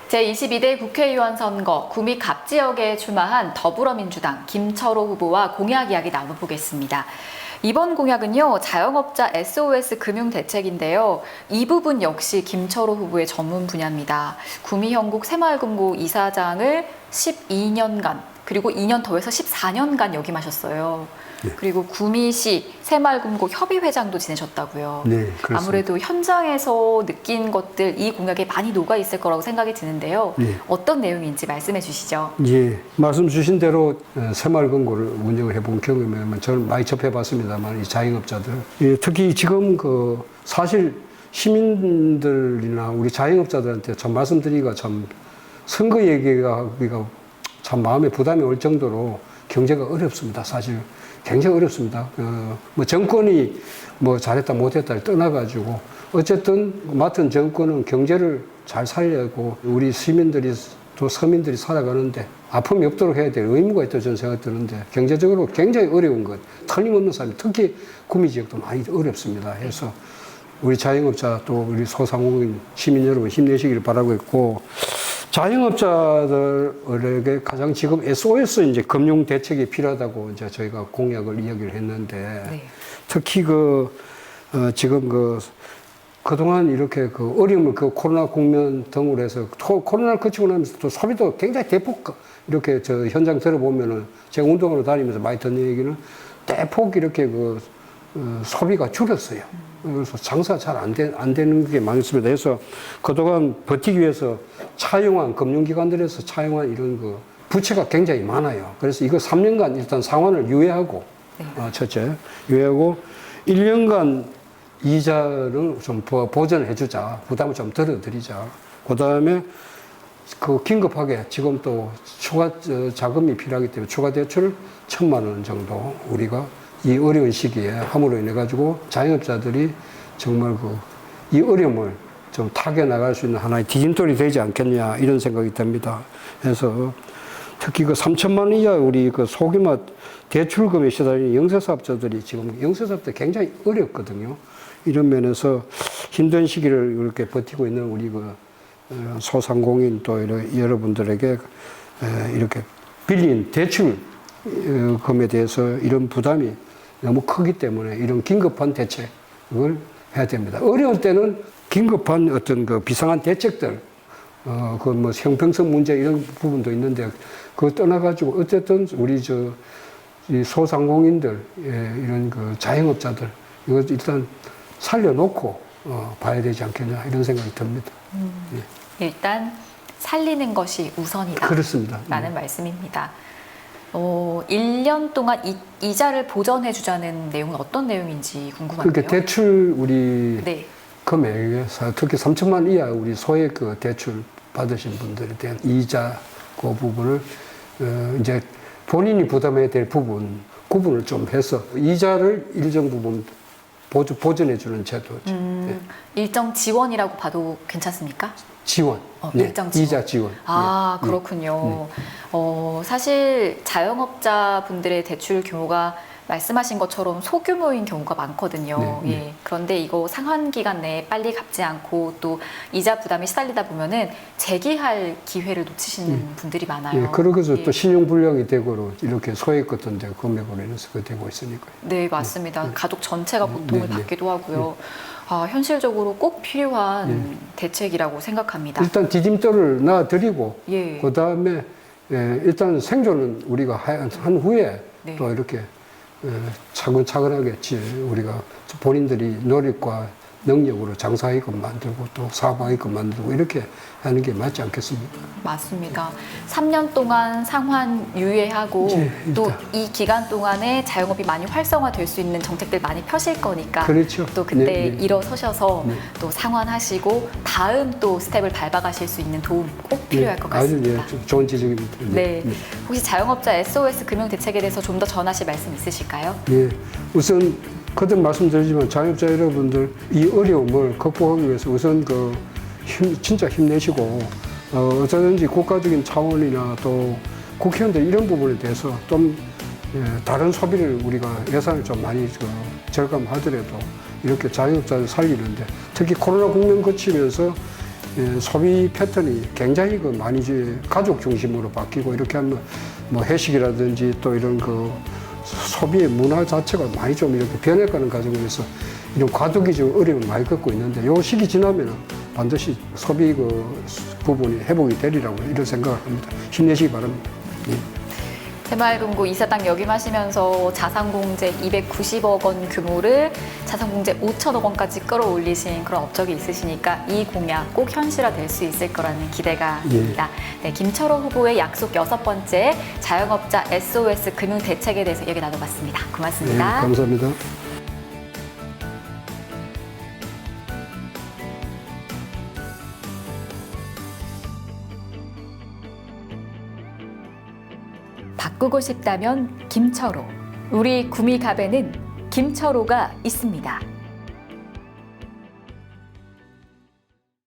제22대 국회의원 선거 구미 갑지역에 출마한 더불어민주당 김철호 후보와 공약 이야기 나눠보겠습니다. 이번 공약은요, 자영업자 SOS 금융대책인데요. 이 부분 역시 김철호 후보의 전문 분야입니다. 구미 현국 새마을금고 이사장을 12년간, 그리고 2년 더해서 14년간 역임하셨어요. 네. 그리고 구미시 새마을금고 협의회장도 지내셨다고요. 네, 그렇습니다. 아무래도 현장에서 느낀 것들, 이 공약에 많이 녹아있을 거라고 생각이 드는데요. 네. 어떤 내용인지 말씀해 주시죠. 예, 말씀 주신 대로 새마을금고를 운영을 해본 경험이면 저는 많이 접해봤습니다만 이 자영업자들, 예, 특히 지금 사실 시민들이나 우리 자영업자들한테 참 말씀드리기가 참 선거 얘기가 참 마음에 부담이 올 정도로 경제가 어렵습니다. 사실 굉장히 어렵습니다. 뭐 정권이 뭐 잘했다 못했다를 떠나가지고 어쨌든 맡은 정권은 경제를 잘 살려고 우리 시민들이 또 서민들이 살아가는데 아픔이 없도록 해야 될 의무가 있다고 저는 생각 드는데 경제적으로 굉장히 어려운 것, 틀림없는 사람이 특히 구미 지역도 많이 어렵습니다. 해서 우리 자영업자 또 우리 소상공인 시민 여러분 힘내시기를 바라고 있고, 자영업자들에게 가장 지금 SOS 이제 금융 대책이 필요하다고 이제 저희가 공약을 이야기를 했는데, 네. 특히 지금 그동안 이렇게 어려움을 코로나 국면 등으로 해서 코로나를 거치고 나면서 또 소비도 굉장히 대폭 이렇게 저 현장 들어보면은 제가 운동하러 다니면서 많이 듣는 얘기는 대폭 이렇게 소비가 줄었어요. 그래서 장사가 잘 안 되는 게 많습니다. 그래서 그동안 버티기 위해서 차용한 금융기관들에서 차용한 이런 부채가 굉장히 많아요. 그래서 이거 3년간 일단 상환을 유예하고, 네. 첫째 유예하고 1년간 이자를 좀 보전해주자, 부담을 좀 덜어드리자. 그 다음에 긴급하게 지금 또 추가 자금이 필요하기 때문에 추가 대출 1,000만 원 정도 우리가 이 어려운 시기에 함으로 인해 가지고 자영업자들이 정말 이 어려움을 좀 타개나갈 수 있는 하나의 디딤돌이 되지 않겠냐 이런 생각이 듭니다. 그래서 특히 3천만 원 이하 우리 소규모 대출금에 시달리는 영세사업자들이 지금 영세사업들 굉장히 어렵거든요. 이런 면에서 힘든 시기를 이렇게 버티고 있는 우리 소상공인 또 여러분들에게 이렇게 빌린 대출금에 대해서 이런 부담이 너무 크기 때문에 이런 긴급한 대책을 해야 됩니다. 어려울 때는 긴급한 어떤 비상한 대책들, 뭐 형평성 문제 이런 부분도 있는데 그거 떠나가지고 어쨌든 우리 이 소상공인들, 이런 자영업자들 이거 일단 살려놓고 봐야 되지 않겠냐 이런 생각이 듭니다. 예. 일단 살리는 것이 우선이다. 그렇습니다. 라는 말씀입니다. 1년 동안 이자를 보전해 주자는 내용은 어떤 내용인지 궁금한데요. 그러니까 대출 우리 네. 금액에서 특히 3천만 이하 우리 소액 대출 받으신 분들에 대한 이자 그 부분을 이제 본인이 부담해야 될 구분을 좀 해서 이자를 일정 부분 보전해 주는 제도죠. 네. 일정 지원이라고 봐도 괜찮습니까? 지원. 네. 일정 지원. 이자 지원. 아, 네. 그렇군요. 사실 자영업자 분들의 대출 규모가 말씀하신 것처럼 소규모인 경우가 많거든요. 네, 네. 예. 그런데 이거 상환 기간 내에 빨리 갚지 않고 또 이자 부담에 시달리다 보면은 재기할 기회를 놓치시는 분들이 많아요. 예, 그러고서 예. 또 신용불량이 되고 이렇게 소액 같은 데 금액으로 인해서 되고 있으니까요. 네, 맞습니다. 가족 전체가 고통을 네, 네. 받기도 하고요. 현실적으로 꼭 필요한 대책이라고 생각합니다. 일단 디딤돌을 놔드리고 예. 그 다음에 일단 생존은 우리가 한 후에 네. 또 이렇게 차근차근하게 우리가 본인들이 노력과 능력으로 장사하게끔 만들고 또 사업하게끔 만들고 이렇게 하는 게 맞지 않겠습니까? 맞습니다. 3년 동안 상환 유예하고 예, 또 일단. 이 기간 동안에 자영업이 많이 활성화될 수 있는 정책들 많이 펴실 거니까 그렇죠. 또 그때 네, 네. 일어서셔서 네. 또 상환하시고 다음 또 스텝을 밟아가실 수 있는 도움 꼭 필요할 것 같습니다. 아주 좋은 지적입니다. 네. 혹시 자영업자 SOS 금융 대책에 대해서 좀 더 전하실 말씀 있으실까요? 예, 우선 거듭 말씀드리지만 자영업자 여러분들 이 어려움을 극복하기 위해서 우선 진짜 힘내시고 어쩌든지 국가적인 차원이나 또 국회의원들 이런 부분에 대해서 좀 다른 소비를 우리가 예산을 좀 많이 절감하더라도 이렇게 자영업자를 살리는데 특히 코로나 국면 거치면서 소비 패턴이 굉장히 그 많이 이제 가족 중심으로 바뀌고 이렇게 하면 뭐 회식이라든지 또 이런 그 소비의 문화 자체가 많이 좀 이렇게 변해가는 과정에서 이런 과도기 좀 어려움을 많이 겪고 있는데 요 시기 지나면은 반드시 소비 그 부분이 회복이 되리라고 이런 생각을 합니다. 힘내시기 바랍니다. 예. 새마을금고 이사장 역임하시면서 자산공제 290억 원 규모를 자산공제 5천억 원까지 끌어올리신 그런 업적이 있으시니까 이 공약 꼭 현실화될 수 있을 거라는 기대가 듭니다. 네, 김철호 후보의 약속 6번째 자영업자 SOS 금융 대책에 대해서 얘기 나눠봤습니다. 고맙습니다. 네, 감사합니다. 바꾸고 싶다면 김철호. 우리 구미갑에는 김철호가 있습니다.